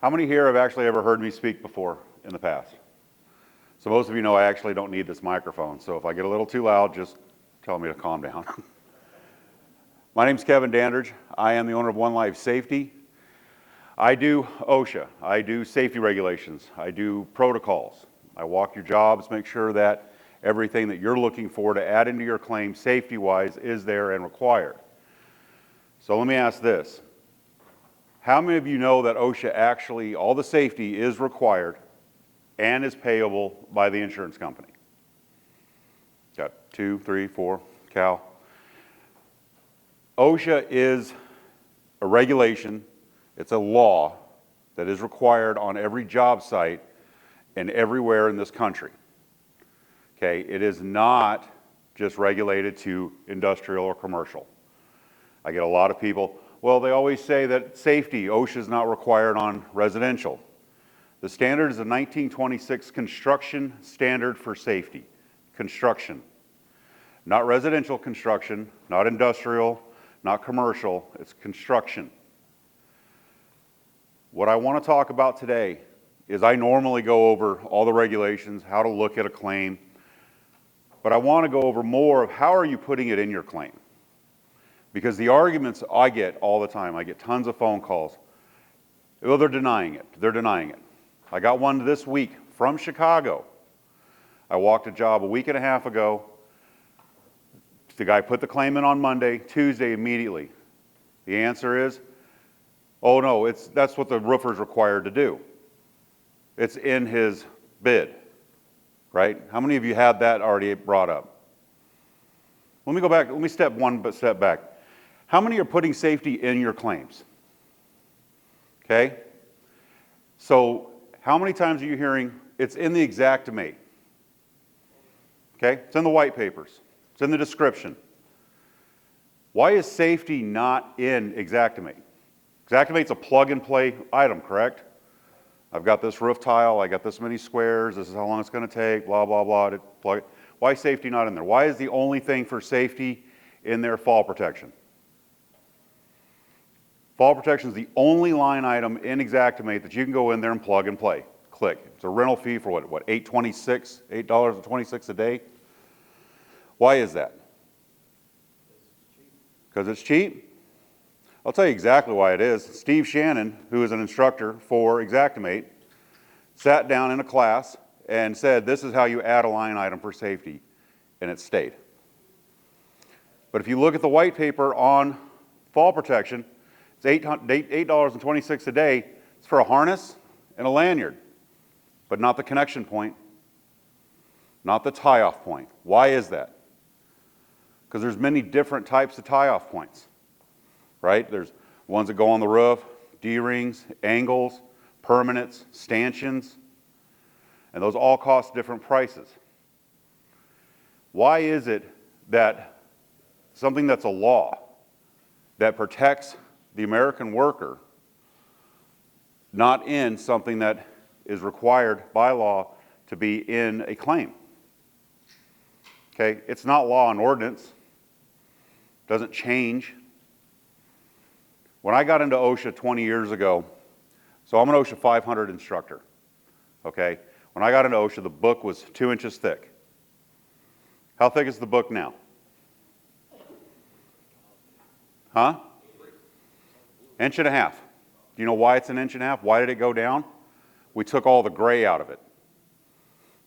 How many here have actually ever heard me speak before in the past? So most of you know I actually don't need this microphone, so if I get a little too loud, just tell me to calm down. My name's Kevin Dandridge. I am the owner of One Life Safety. I do OSHA, I do safety regulations, I do protocols. I walk your jobs, make sure that everything that you're looking for to add into your claim safety-wise is there and required. So let me ask this. How many of you know that OSHA actually, all the safety is required and is payable by the insurance company? Got 2, 3, 4, Cal. OSHA is a regulation, it's a law that is required on every job site and everywhere in this country. Okay, it is not just regulated to industrial or commercial. I get a lot of people, well, they always say that safety, OSHA is not required on residential. The standard is a 1926 construction standard for safety. Construction. Not residential construction, not industrial, not commercial, it's construction. What I want to talk about today is I normally go over all the regulations, how to look at a claim, but I want to go over more of how are you putting it in your claim. Because the arguments I get all the time, I get tons of phone calls, well, they're denying it, they're denying it. I got one this week from Chicago. I walked a job a week and a half ago. The guy put the claim in on Monday, Tuesday immediately. The answer is, oh no, that's what the roofer's required to do. It's in his bid, right? How many of you had that already brought up? Let me go back, let me step back. How many are putting safety in your claims? Okay? So, how many times are you hearing, it's in the Xactimate? Okay? It's in the white papers. It's in the description. Why is safety not in Xactimate? Xactimate's a plug-and-play item, correct? I've got this roof tile, I got this many squares, this is how long it's going to take, blah, blah, blah, to plug it. Why is safety not in there? Why is the only thing for safety in there fall protection? Fall protection is the only line item in Xactimate that you can go in there and plug and play. Click. It's a rental fee for what, $8.26 a day? Why is that? Because it's cheap? I'll tell you exactly why it is. Steve Shannon, who is an instructor for Xactimate, sat down in a class and said, this is how you add a line item for safety, and it stayed. But if you look at the white paper on fall protection, it's $8.26 a day. It's for a harness and a lanyard, but not the connection point, not the tie-off point. Why is that? Because there's many different types of tie-off points, right? There's ones that go on the roof, D-rings, angles, permanents, stanchions, and those all cost different prices. Why is it that something that's a law that protects the American worker, not in something that is required by law to be in a claim? Okay, it's not law and ordinance. Doesn't change. When I got into OSHA 20 years ago, so I'm an OSHA 500 instructor, okay? When I got into OSHA, the book was 2 inches thick. How thick is the book now? Huh? 1.5 inches. Do you know why it's 1.5 inches? Why did it go down? We took all the gray out of it.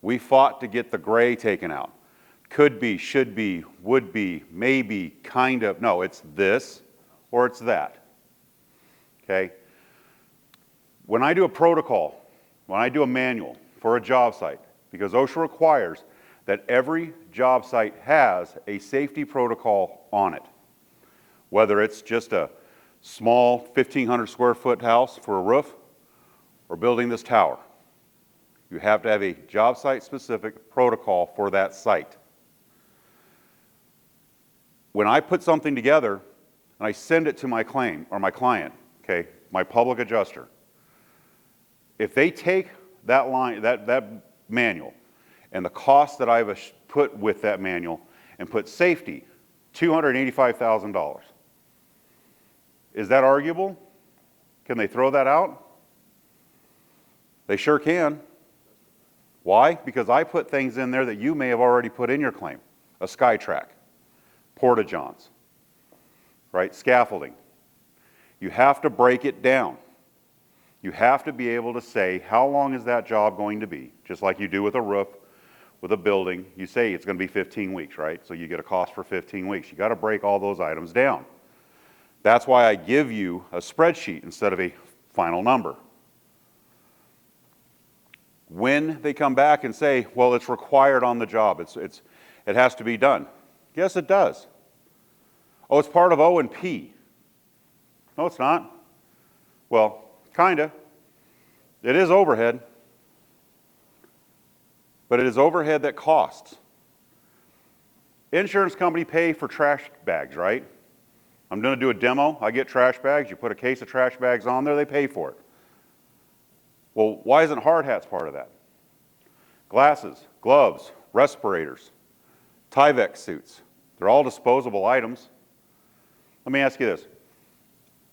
We fought to get the gray taken out. Could be, should be, would be, maybe, kind of. No, it's this or it's that. Okay? When I do a protocol, when I do a manual for a job site, because OSHA requires that every job site has a safety protocol on it. Whether it's just a small 1,500 square foot house for a roof or building this tower. You have to have a job site specific protocol for that site. When I put something together and I send it to my claim or my client, okay, my public adjuster, if they take that line, that manual and the cost that I've put with that manual and put safety, $285,000. Is that arguable? Can they throw that out? They sure can. Why? Because I put things in there that you may have already put in your claim. A SkyTrack, porta-johns, right? Scaffolding. You have to break it down. You have to be able to say, how long is that job going to be? Just like you do with a roof, with a building. You say it's going to be 15 weeks, right? So you get a cost for 15 weeks. You got to break all those items down. That's why I give you a spreadsheet instead of a final number. When they come back and say, well, it's required on the job, it has to be done. Yes, it does. Oh, it's part of O&P. No, it's not. Well, kinda. It is overhead. But it is overhead that costs. Insurance company pay for trash bags, right? I'm going to do a demo. I get trash bags. You put a case of trash bags on there, they pay for it. Well, why isn't hard hats part of that? Glasses, gloves, respirators, Tyvek suits. They're all disposable items. Let me ask you this.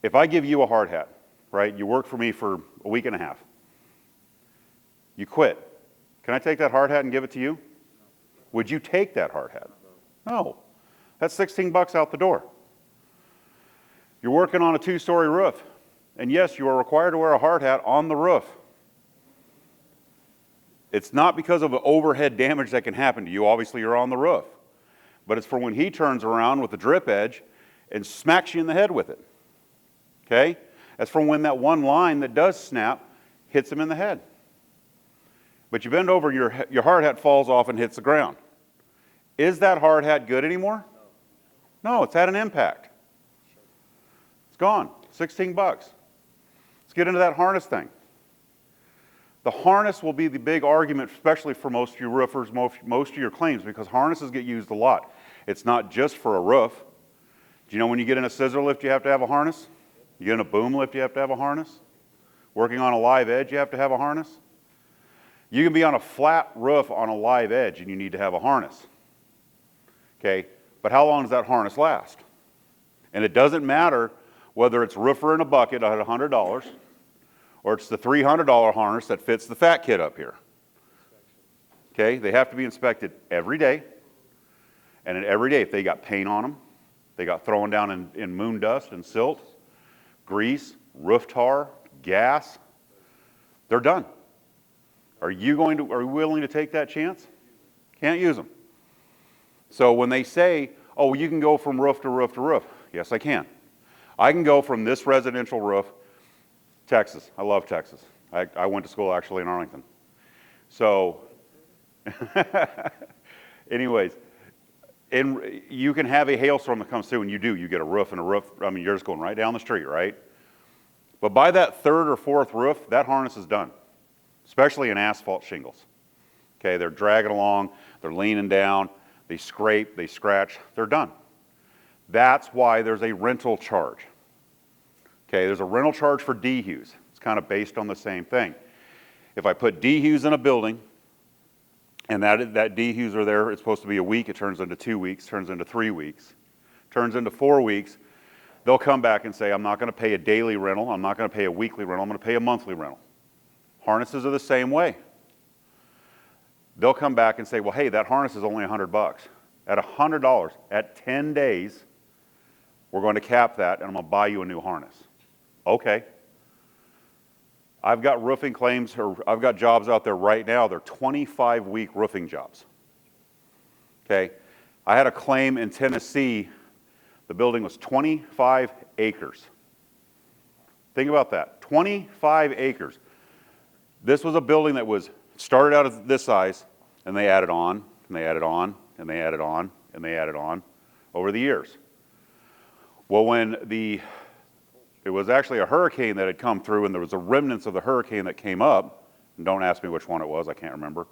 If I give you a hard hat, right, you work for me for a week and a half, you quit, can I take that hard hat and give it to you? Would you take that hard hat? No. That's 16 bucks out the door. You're working on a 2-story roof, and yes, you are required to wear a hard hat on the roof. It's not because of the overhead damage that can happen to you. Obviously, you're on the roof. But it's for when he turns around with the drip edge and smacks you in the head with it. Okay? That's from when that one line that does snap hits him in the head. But you bend over, your hard hat falls off and hits the ground. Is that hard hat good anymore? No, it's had an impact. It's gone. 16 bucks. Let's get into that harness thing. The harness will be the big argument, especially for most of your roofers, most of your claims, because harnesses get used a lot. It's not just for a roof. Do you know when you get in a scissor lift, you have to have a harness? You get in a boom lift, you have to have a harness? Working on a live edge, you have to have a harness? You can be on a flat roof on a live edge and you need to have a harness. Okay, but how long does that harness last? And it doesn't matter whether it's roofer in a bucket at $100 or it's the $300 harness that fits the fat kid up here. Okay, they have to be inspected every day. And every day, if they got paint on them, they got thrown down in moon dust and silt, grease, roof tar, gas, they're done. Are you willing to take that chance? Can't use them. So when they say, oh, you can go from roof to roof to roof, yes, I can. I can go from this residential roof, Texas. I love Texas. I went to school actually in Arlington. So, anyways, you can have a hailstorm that comes through, and you get a roof and a roof. I mean, you're just going right down the street, right? But by that third or fourth roof, that harness is done, especially in asphalt shingles. Okay, they're dragging along, they're leaning down, they scrape, they scratch, they're done. That's why there's a rental charge. Okay, there's a rental charge for dehues. It's kind of based on the same thing. If I put dehues in a building, and that dehues are there, it's supposed to be a week, it turns into 2 weeks, turns into 3 weeks, turns into 4 weeks, they'll come back and say, I'm not going to pay a daily rental, I'm not going to pay a weekly rental, I'm going to pay a monthly rental. Harnesses are the same way. They'll come back and say, well, hey, that harness is only $100. At $100, at 10 days, we're going to cap that, and I'm going to buy you a new harness. Okay. I've got roofing claims, or I've got jobs out there right now, they're 25-week roofing jobs. Okay. I had a claim in Tennessee, the building was 25 acres. Think about that, 25 acres. This was a building that was started out as this size, and they added on, and they added on, and they added on, and they added on over the years. Well, when it was actually a hurricane that had come through, and there was a remnants of the hurricane that came up, and don't ask me which one it was, I can't remember.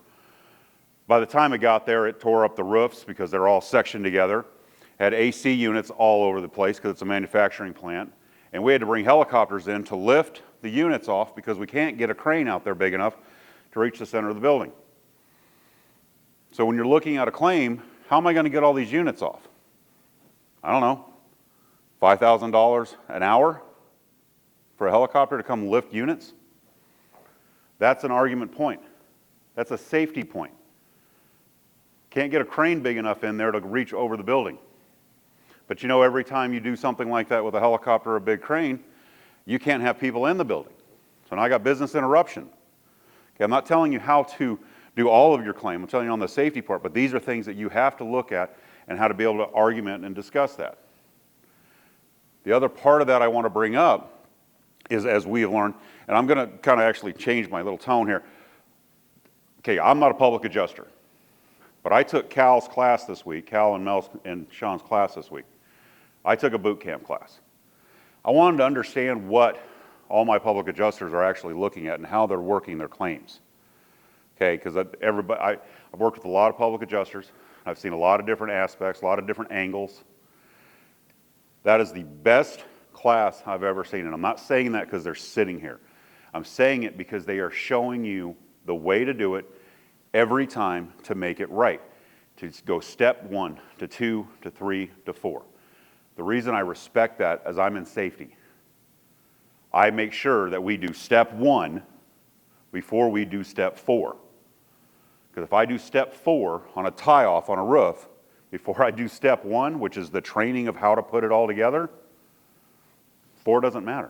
By the time it got there, it tore up the roofs because they're all sectioned together, had AC units all over the place because it's a manufacturing plant, and we had to bring helicopters in to lift the units off because we can't get a crane out there big enough to reach the center of the building. So when you're looking at a claim, how am I going to get all these units off? I don't know, $5,000 an hour for a helicopter to come lift units? That's an argument point. That's a safety point. Can't get a crane big enough in there to reach over the building. But you know, every time you do something like that with a helicopter or a big crane, you can't have people in the building. So now I got business interruption. Okay, I'm not telling you how to do all of your claim. I'm telling you on the safety part, but these are things that you have to look at and how to be able to argument and discuss that. The other part of that I want to bring up is, as we have learned, and I'm going to kind of actually change my little tone here. Okay, I'm not a public adjuster, but I took Cal's class this week, Cal and Mel's and Sean's class this week. I took a boot camp class. I wanted to understand what all my public adjusters are actually looking at and how they're working their claims. Okay, because I've worked with a lot of public adjusters. I've seen a lot of different aspects, a lot of different angles. That is the best class I've ever seen, and I'm not saying that because they're sitting here. I'm saying it because they are showing you the way to do it every time to make it right, to go step 1 to 2 to 3 to 4. The reason I respect that is I'm in safety. I make sure that we do step 1 before we do step 4. Because if I do step 4 on a tie-off on a roof before I do step 1, which is the training of how to put it all together, 4 doesn't matter.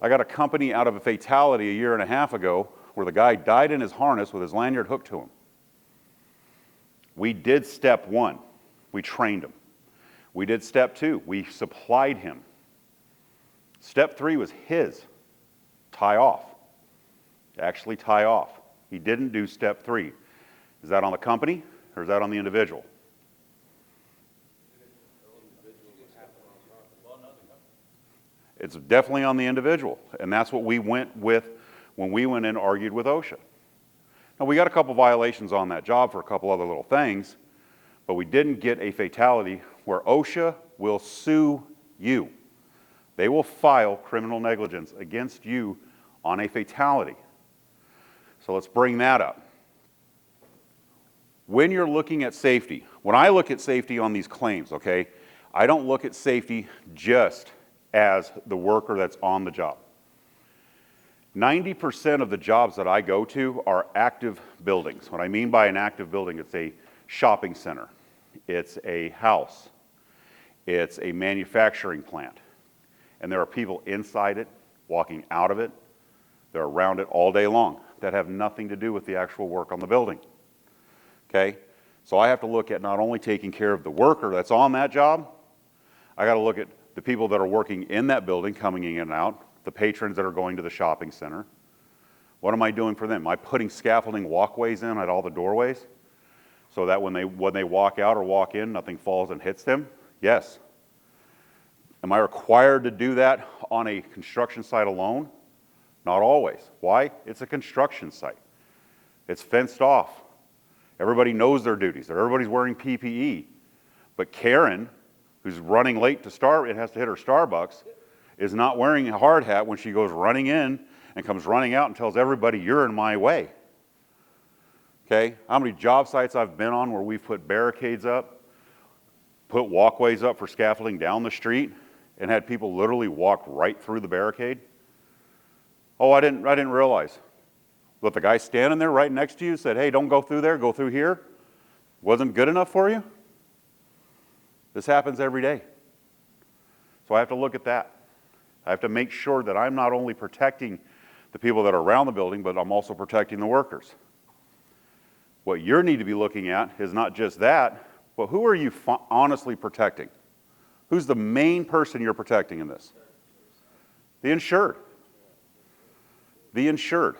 I got a company out of a fatality a year and a half ago where the guy died in his harness with his lanyard hooked to him. We did step 1. We trained him. We did step 2. We supplied him. Step 3 was his. Tie off. Actually tie off. He didn't do step 3. Is that on the company or is that on the individual? It's definitely on the individual, and that's what we went with when we went in and argued with OSHA. Now, we got a couple violations on that job for a couple other little things, but we didn't get a fatality where OSHA will sue you. They will file criminal negligence against you on a fatality. So let's bring that up. When you're looking at safety, when I look at safety on these claims, okay, I don't look at safety just as the worker that's on the job. 90% of the jobs that I go to are active buildings. What I mean by an active building, it's a shopping center, it's a house, it's a manufacturing plant, and there are people inside it, walking out of it, they're around it all day long that have nothing to do with the actual work on the building. Okay? So I have to look at not only taking care of the worker that's on that job, I got to look at the people that are working in that building, coming in and out, the patrons that are going to the shopping center. What am I doing for them? Am I putting scaffolding walkways in at all the doorways so that when they walk out or walk in, nothing falls and hits them? Yes. Am I required to do that on a construction site alone? Not always. Why? It's a construction site. It's fenced off. Everybody knows their duties. Everybody's wearing PPE. But Karen, who's running late to Starbucks, it has to hit her Starbucks, is not wearing a hard hat when she goes running in and comes running out and tells everybody, you're in my way. Okay? How many job sites I've been on where we've put barricades up, put walkways up for scaffolding down the street, and had people literally walk right through the barricade? Oh, I didn't realize. But the guy standing there right next to you said, hey, don't go through there, go through here. Wasn't good enough for you? This happens every day. So I have to look at that. I have to make sure that I'm not only protecting the people that are around the building, but I'm also protecting the workers. What you need to be looking at is not just that, but who are you honestly protecting? Who's the main person you're protecting in this? The insured. The insured.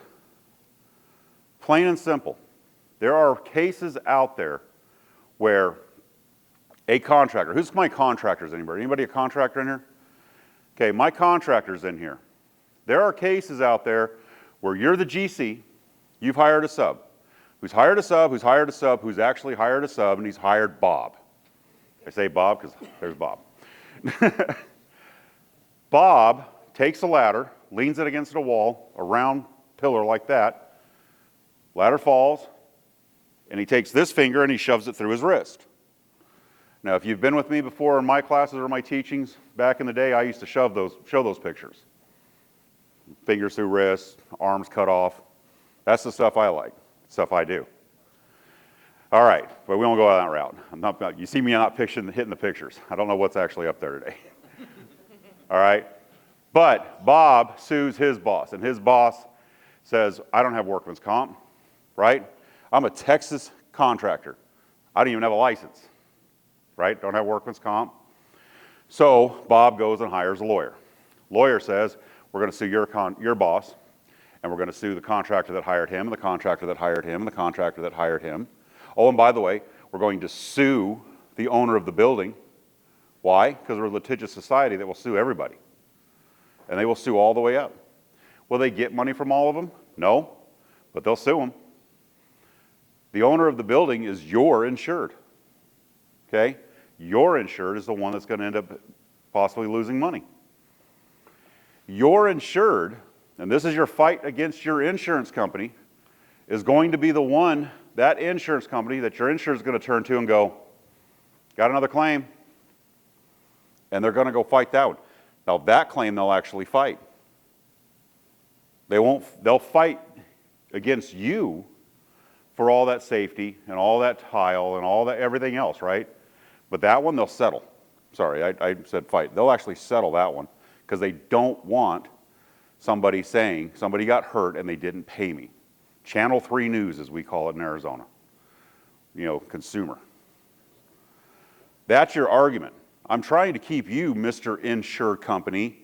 Plain and simple. There are cases out there where a contractor, who's my contractors anybody? Anybody a contractor in here? Okay, my contractors in here. There are cases out there where you're the GC, you've hired a sub. Who's hired a sub, who's hired a sub, who's actually hired a sub, and he's hired Bob. I say Bob because there's Bob. Bob takes a ladder, leans it against a wall, a round pillar like that. Ladder falls, and he takes this finger and he shoves it through his wrist. Now, if you've been with me before in my classes or my teachings, back in the day, I used to show those pictures. fingers through wrists, arms cut off. That's the stuff I like, stuff I do. All right, but we won't go down that route. You see me not hitting the pictures. I don't know what's actually up there today. All right, but Bob sues his boss, and his boss says, I don't have workman's comp, right? I'm a Texas contractor. I don't even have a license, right? Don't have workman's comp. So Bob goes and hires a lawyer. Lawyer says, we're going to sue your boss, and we're going to sue the contractor that hired him, and the contractor that hired him, and the contractor that hired him. Oh, and by the way, we're going to sue the owner of the building. Why? Because we're a litigious society that will sue everybody. And they will sue all the way up. Will they get money from all of them? No, but they'll sue them. The owner of the building is your insured. Okay? Your insured is the one that's going to end up possibly losing money. Your insured, and this is your fight against your insurance company, is going to be the one, that insurance company that your insurance is going to turn to and go, got another claim? And they're going to go fight that one. Now that claim they'll actually fight. They'll fight against you for all that safety and all that tile and all that everything else, right? But that one they'll settle. Sorry, I said fight. They'll actually settle that one because they don't want somebody saying somebody got hurt and they didn't pay me. Channel 3 news, as we call it in Arizona. You know, consumer. That's your argument. I'm trying to keep you, Mr. Insured Company,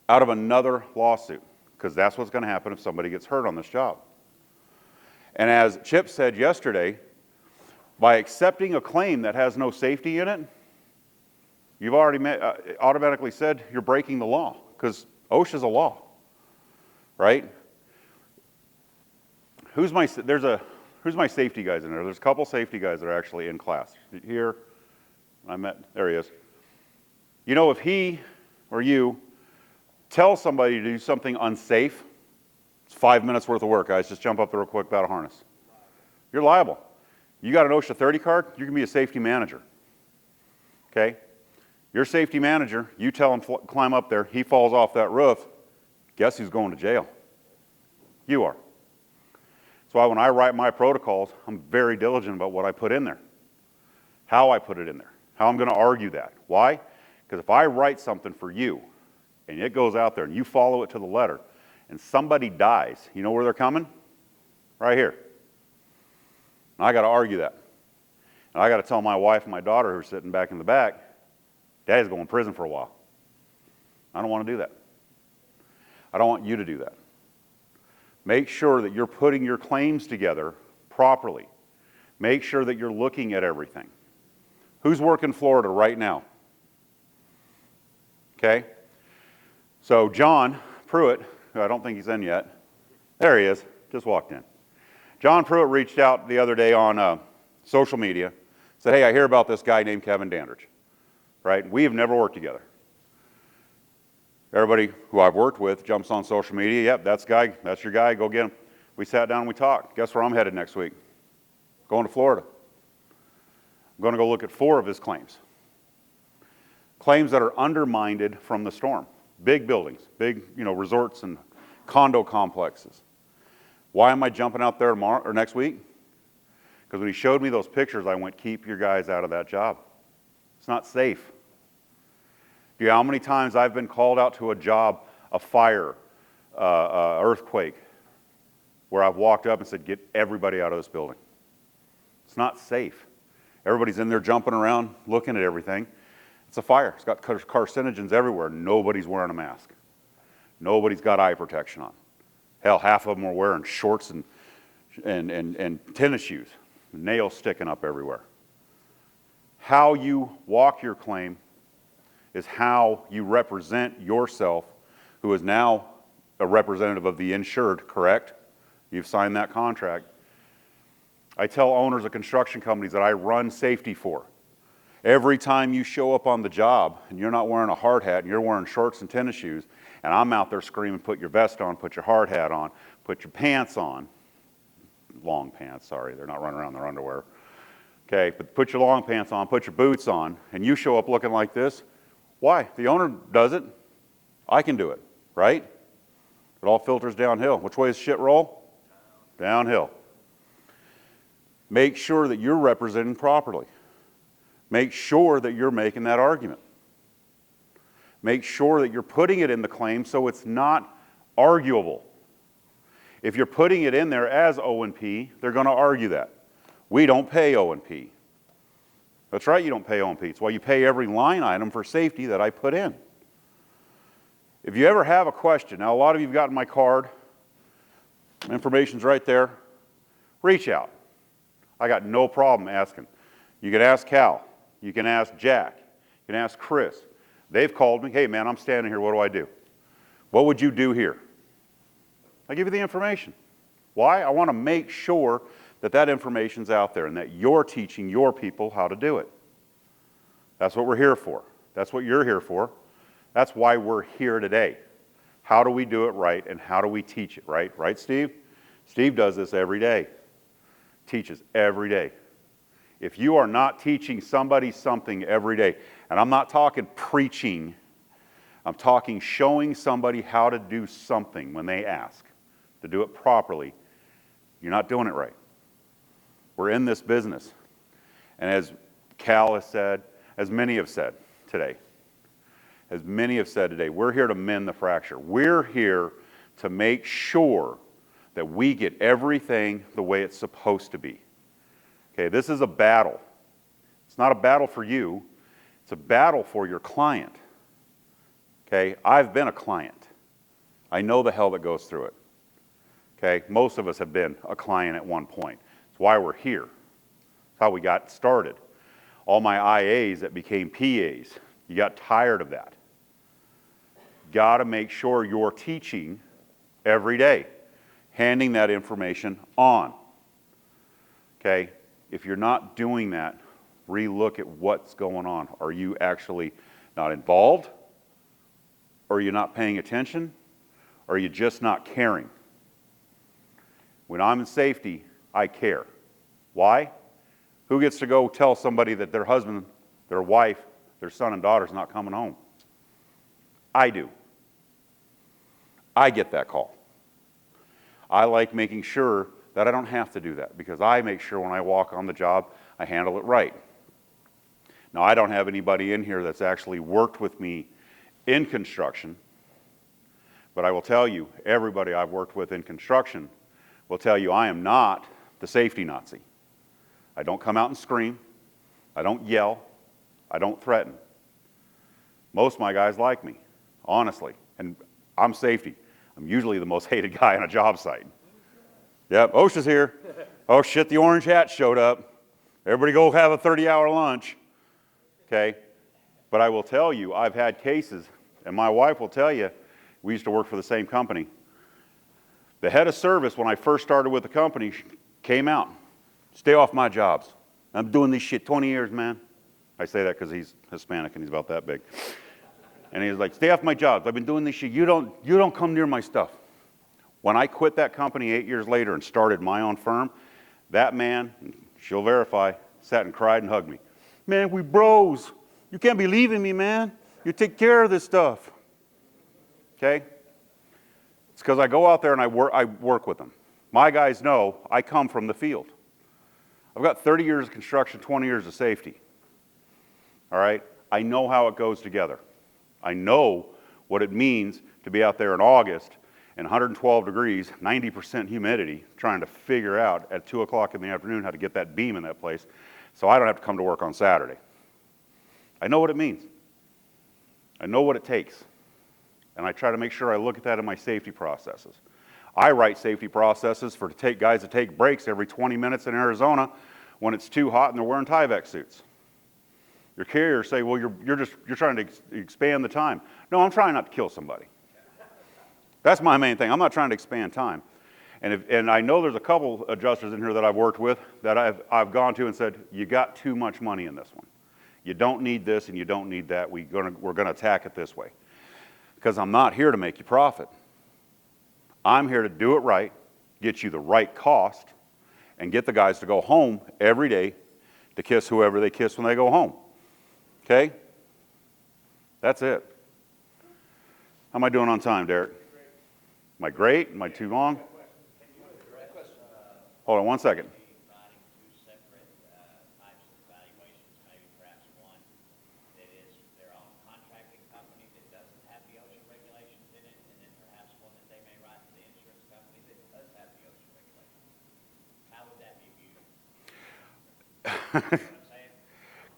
out of another lawsuit, because that's what's going to happen if somebody gets hurt on this job. And as Chip said yesterday, by accepting a claim that has no safety in it, you've already automatically said you're breaking the law, because OSHA is a law, right? Who's my safety guys in there? There's a couple safety guys that are actually in class. Here, there he is. You know, if he or you tell somebody to do something unsafe, it's 5 minutes worth of work, guys. Just jump up there real quick without a harness. You're liable. You got an OSHA 30 card, you can be a safety manager. Okay? You're safety manager, you tell him climb up there, he falls off that roof, guess who's going to jail? You are. That's why when I write my protocols, I'm very diligent about what I put in there, how I put it in there, how I'm going to argue that. Why? Because if I write something for you, and it goes out there, and you follow it to the letter, and somebody dies, you know where they're coming? Right here. And I got to argue that. And I got to tell my wife and my daughter who are sitting back in the back, Daddy's going to prison for a while. I don't want to do that. I don't want you to do that. Make sure that you're putting your claims together properly. Make sure that you're looking at everything. Who's working Florida right now? Okay? So John Pruitt, who I don't think he's in yet, there he is, just walked in. John Pruitt reached out the other day on social media, said, hey, I hear about this guy named Kevin Dandridge, right? We have never worked together. Everybody who I've worked with jumps on social media, yep, that's your guy, go get him. We sat down and we talked. Guess where I'm headed next week? Going to Florida. I'm going to go look at 4 of his claims. Claims that are undermined from the storm. Big buildings, big resorts and condo complexes. Why am I jumping out there tomorrow or next week? Because when he showed me those pictures, I went, keep your guys out of that job. It's not safe. Do you know how many times I've been called out to a job, a fire, earthquake, where I've walked up and said, get everybody out of this building. It's not safe. Everybody's in there jumping around, looking at everything. It's a fire. It's got carcinogens everywhere. Nobody's wearing a mask. Nobody's got eye protection on. Hell, half of them are wearing shorts and tennis shoes, nails sticking up everywhere. How you walk your claim is how you represent yourself, who is now a representative of the insured, correct? You've signed that contract. I tell owners of construction companies that I run safety for. Every time you show up on the job and you're not wearing a hard hat and you're wearing shorts and tennis shoes, and I'm out there screaming, put your vest on, put your hard hat on, put your pants on. Long pants, sorry, they're not running around in their underwear. Okay, but put your long pants on, put your boots on, and you show up looking like this. Why? The owner does it. I can do it, right? It all filters downhill. Which way does shit roll? Downhill. Make sure that you're representing properly. Make sure that you're making that argument. Make sure that you're putting it in the claim so it's not arguable. If you're putting it in there as O&P, they're going to argue that. We don't pay O&P. That's right, you don't pay O&P. It's why you pay every line item for safety that I put in. If you ever have a question, now a lot of you have gotten my card, information's right there, reach out. I got no problem asking. You can ask Cal, you can ask Jack, you can ask Chris. They've called me, hey man, I'm standing here, what do I do? What would you do here? I give you the information. Why? I want to make sure that that information's out there and that you're teaching your people how to do it. That's what we're here for. That's what you're here for. That's why we're here today. How do we do it right and how do we teach it right? Right, Steve? Steve does this every day. Teaches every day. If you are not teaching somebody something every day, and I'm not talking preaching, I'm talking showing somebody how to do something when they ask, to do it properly, you're not doing it right. We're in this business. And as Cal has said, as many have said today, we're here to mend the fracture. We're here to make sure that we get everything the way it's supposed to be. Okay, this is a battle. It's not a battle for you, it's a battle for your client. Okay, I've been a client. I know the hell that goes through it. Okay, most of us have been a client at one point. It's why we're here. It's how we got started. All my IAs that became PAs, you got tired of that. Got to make sure you're teaching every day, handing that information on. Okay, if you're not doing that, relook at what's going on. Are you actually not involved? Or are you not paying attention? Or are you just not caring? When I'm in safety, I care. Why? Who gets to go tell somebody that their husband, their wife, their son and daughter's not coming home? I do. I get that call. I like making sure that I don't have to do that because I make sure when I walk on the job, I handle it right. Now, I don't have anybody in here that's actually worked with me in construction, but I will tell you, everybody I've worked with in construction will tell you I am not the safety Nazi. I don't come out and scream. I don't yell. I don't threaten. Most of my guys like me, honestly, and I'm safety. I'm usually the most hated guy on a job site. Yep, OSHA's here. Oh shit, the orange hat showed up. Everybody go have a 30-hour lunch. Okay, but I will tell you, I've had cases, and my wife will tell you, we used to work for the same company. The head of service, when I first started with the company, came out. Stay off my jobs. I'm doing this shit 20 years, man. I say that because he's Hispanic and he's about that big. And he was like, stay off my jobs. I've been doing this shit. You don't come near my stuff. When I quit that company 8 years later and started my own firm, that man, she'll verify, sat and cried and hugged me. Man, we bros. You can't be leaving me, man. You take care of this stuff. Okay? It's because I go out there and I work with them. My guys know I come from the field. I've got 30 years of construction, 20 years of safety. All right? I know how it goes together. I know what it means to be out there in August and 112 degrees, 90% humidity, trying to figure out at 2 o'clock in the afternoon how to get that beam in that place so I don't have to come to work on Saturday. I know what it means. I know what it takes. And I try to make sure I look at that in my safety processes. I write safety processes for guys to take breaks every 20 minutes in Arizona when it's too hot and they're wearing Tyvek suits. Your carriers say, well, you're trying to expand the time. No, I'm trying not to kill somebody. That's my main thing. I'm not trying to expand time. And I know there's a couple adjusters in here that I've worked with that I've gone to and said, you got too much money in this one. You don't need this and you don't need that. We're going to attack it this way. Because I'm not here to make you profit. I'm here to do it right, get you the right cost, and get the guys to go home every day to kiss whoever they kiss when they go home. Okay? That's it. How am I doing on time, Derek? Am I great? Am I too long? Hold on one second.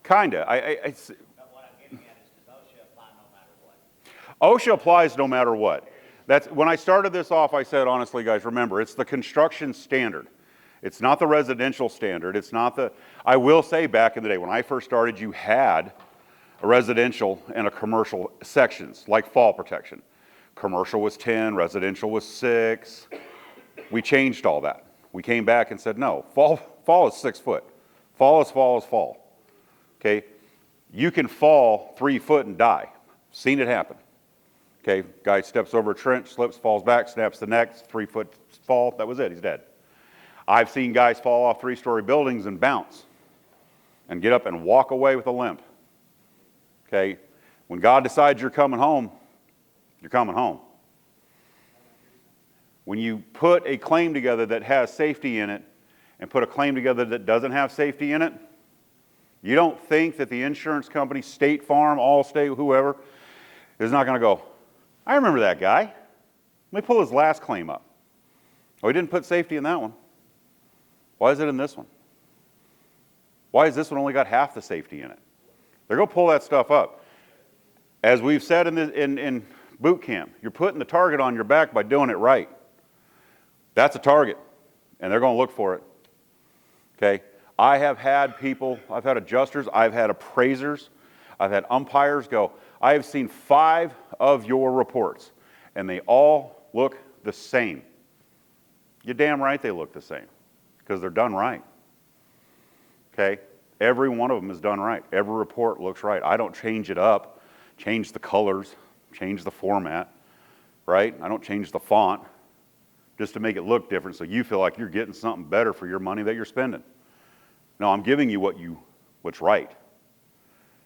Kinda. What I'm getting at is, does OSHA apply no matter what? OSHA applies no matter what. That's, when I started this off, I said, honestly, guys, remember, it's the construction standard. It's not the residential standard. It's not the, I will say back in the day, when I first started, you had a residential and a commercial sections, like fall protection. Commercial was 10, residential was 6. We changed all that. We came back and said, no, fall is 6 foot. Fall is fall is fall. Okay? You can fall 3 foot and die. Seen it happen. Okay? Guy steps over a trench, slips, falls back, snaps the neck, 3 foot fall. That was it. He's dead. I've seen guys fall off 3-story buildings and bounce and get up and walk away with a limp. Okay? When God decides you're coming home, you're coming home. When you put a claim together that has safety in it and put a claim together that doesn't have safety in it, you don't think that the insurance company, State Farm, Allstate, whoever, is not going to go, I remember that guy. Let me pull his last claim up. Oh, he didn't put safety in that one. Why is it in this one? Why has this one only got half the safety in it? They're going to pull that stuff up. As we've said in boot camp, you're putting the target on your back by doing it right. That's a target, and they're going to look for it. Okay? I have had people, I've had adjusters, I've had appraisers, I've had umpires go, I have seen 5 of your reports, and they all look the same. You're damn right they look the same, because they're done right. Okay? Every one of them is done right. Every report looks right. I don't change it up, change the colors, change the format, right? I don't change the font just to make it look different so you feel like you're getting something better for your money that you're spending. No, I'm giving you what's right.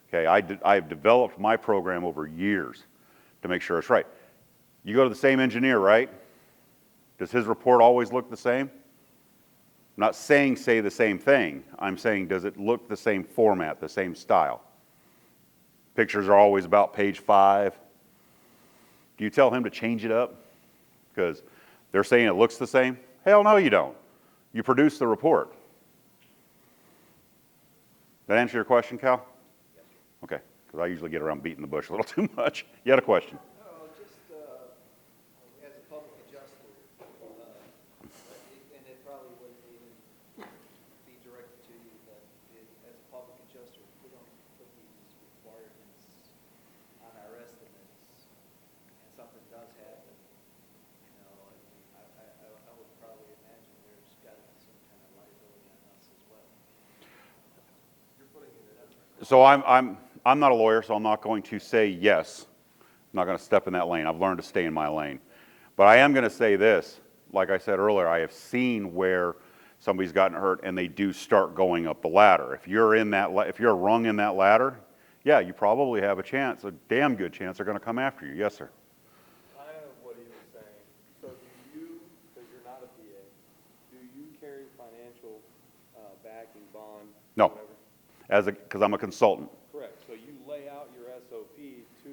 Okay, I've developed my program over years to make sure it's right. You go to the same engineer, right? Does his report always look the same? I'm not saying say the same thing. I'm saying does it look the same format, the same style? Pictures are always about page 5. Do you tell him to change it up? Because they're saying it looks the same? Hell no, you don't. You produce the report. That answer your question, Cal? Yes, sir. Okay, because I usually get around beating the bush a little too much. You had a question? No, just as a public adjuster, and it probably wouldn't even be directed to you, but as a public adjuster, we don't put these requirements on our estimates, and something does happen, you know, I would probably imagine there's got to be some kind of liability on us as well. So I'm not a lawyer, so I'm not going to say yes. I'm not going to step in that lane. I've learned to stay in my lane. But I am going to say this. Like I said earlier, I have seen where somebody's gotten hurt and they do start going up the ladder. If you're in that, if you're rung in that ladder, yeah, you probably have a chance, a damn good chance they're going to come after you. Yes, sir. Kind of what he was saying. So do you, because you're not a PA, do you carry financial backing, bond, No. whatever? Because I'm a consultant. Correct. So you lay out your SOP to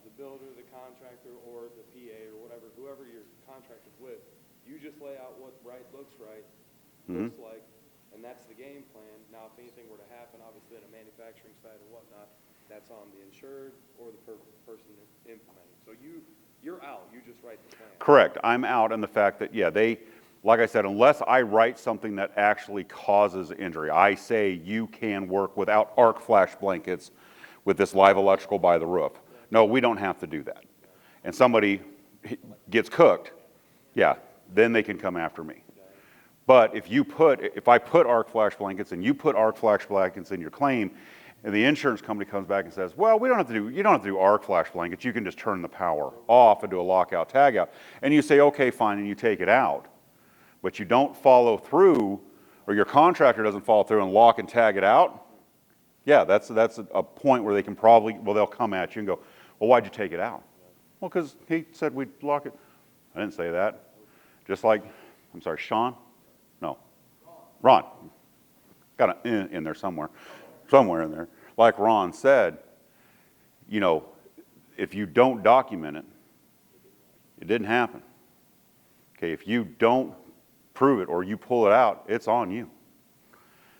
the builder, the contractor, or the PA, or whatever, whoever you're contracted with. You just lay out what right looks right, looks like, and that's the game plan. Now, if anything were to happen, obviously on a manufacturing side or whatnot, that's on the insured or the person implementing. So you're out. You just write the plan. Correct. I'm out in the fact that, yeah, like I said, unless I write something that actually causes injury, I say you can work without arc flash blankets with this live electrical by the roof. No, we don't have to do that. And somebody gets cooked, yeah, then they can come after me. But if I put arc flash blankets and you put arc flash blankets in your claim, and the insurance company comes back and says, well, you don't have to do arc flash blankets, you can just turn the power off and do a lockout tagout. And you say, okay, fine, and you take it out. But you don't follow through, or your contractor doesn't follow through and lock and tag it out, yeah, that's a point where they can they'll come at you and go, well, why'd you take it out? Well, because he said we'd lock it. I didn't say that. Just like, I'm sorry, Sean? No. Ron. Got an in there somewhere. Somewhere in there. Like Ron said, you know, if you don't document it, it didn't happen. Okay, if you don't prove it or you pull it out, it's on you.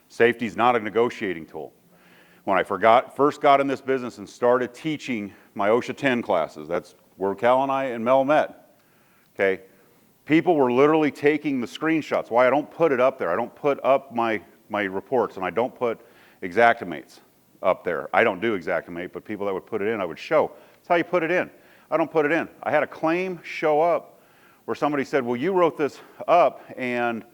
Safety is not a negotiating tool. When I first got in this business and started teaching my OSHA 10 classes, that's where Cal and I and Mel met, okay, people were literally taking the screenshots. Why I don't put it up there. I don't put up my reports, and I don't put Xactimates up there. I don't do Xactimate, but people that would put it in, I would show. That's how you put it in. I don't put it in. I had a claim show up where somebody said, well, you wrote this up, and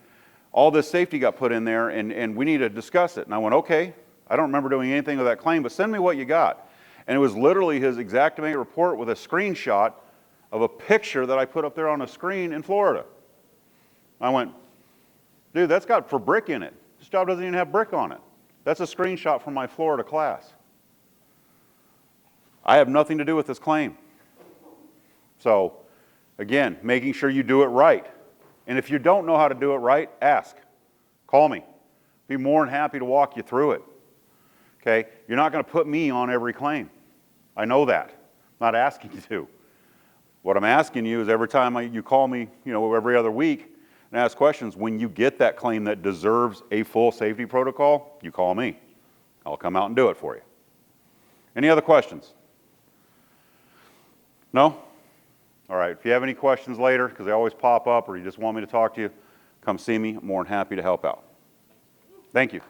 all this safety got put in there, and we need to discuss it. And I went, okay, I don't remember doing anything with that claim, but send me what you got. And it was literally his Xactimate report with a screenshot of a picture that I put up there on a screen in Florida. I went, dude, that's got for brick in it. This job doesn't even have brick on it. That's a screenshot from my Florida class. I have nothing to do with this claim. So, again, making sure you do it right. And if you don't know how to do it right, ask. Call me. Be more than happy to walk you through it. Okay? You're not going to put me on every claim. I know that. I'm not asking you to. What I'm asking you is every time you call me, you know, every other week and ask questions, when you get that claim that deserves a full safety protocol, you call me. I'll come out and do it for you. Any other questions? No? All right. If you have any questions later, because they always pop up, or you just want me to talk to you, come see me. I'm more than happy to help out. Thank you.